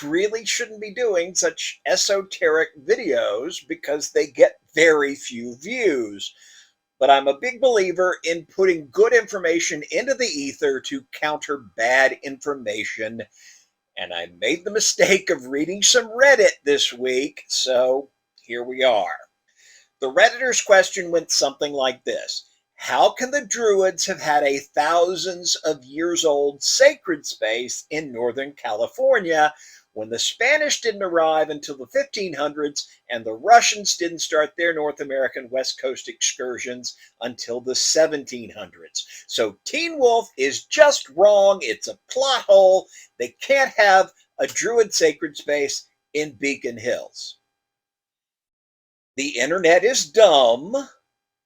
really shouldn't be doing such esoteric videos because they get very few views. But I'm a big believer in putting good information into the ether to counter bad information. And I made the mistake of reading some Reddit this week, so here we are. The Redditor's question went something like this: how can the Druids have had a thousands of years old sacred space in Northern California when the Spanish didn't arrive until the 1500s and the Russians didn't start their North American West Coast excursions until the 1700s? So Teen Wolf is just wrong. It's a plot hole. They can't have a Druid sacred space in Beacon Hills. The internet is dumb.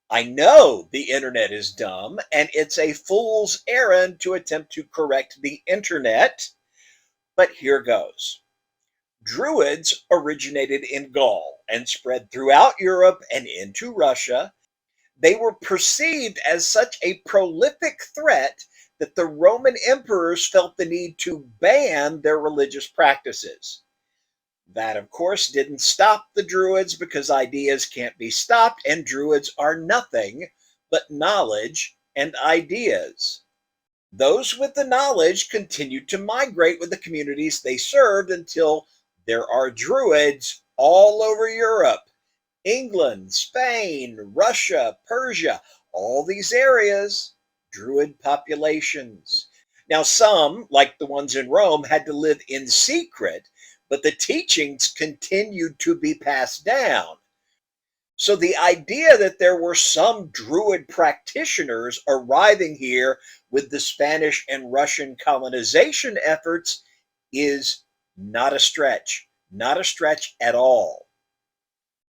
I know the internet is dumb, and it's a fool's errand to attempt to correct the internet. But here goes. Druids originated in Gaul and spread throughout Europe and into Russia. They were perceived as such a prolific threat that the Roman emperors felt the need to ban their religious practices. That, of course, didn't stop the Druids because ideas can't be stopped, and Druids are nothing but knowledge and ideas. Those with the knowledge continued to migrate with the communities they served until there are Druids all over Europe, England, Spain, Russia, Persia, all these areas, Druid populations. Now, some, like the ones in Rome, had to live in secret, but the teachings continued to be passed down. So the idea that there were some Druid practitioners arriving here with the Spanish and Russian colonization efforts is not a stretch at all.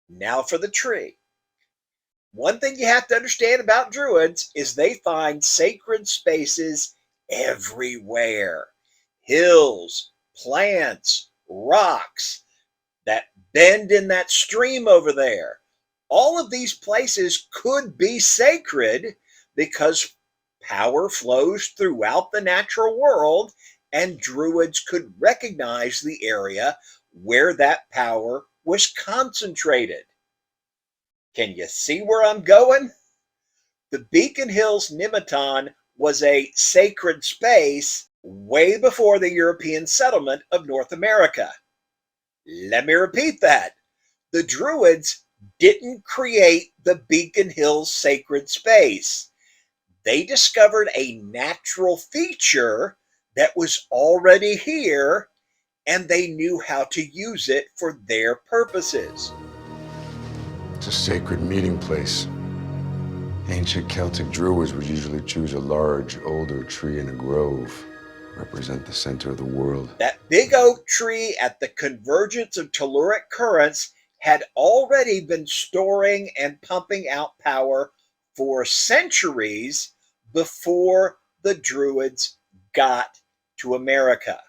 Now for the tree. One thing you have to understand about Druids is they find sacred spaces everywhere. Hills, plants, rocks, that bend in that stream over there. All of these places could be sacred because power flows throughout the natural world, and Druids could recognize the area where that power was concentrated. Can you see where I'm going? The Beacon Hills Nemeton was a sacred space way before the European settlement of North America. Let me repeat that. The Druids didn't create the Beacon Hills sacred space. They discovered a natural feature that was already here, and they knew how to use it for their purposes. It's a sacred meeting place. Ancient Celtic Druids would usually choose a large, older tree in a grove, represent the center of the world. That big oak tree at the convergence of telluric currents had already been storing and pumping out power for centuries before the Druids got to America.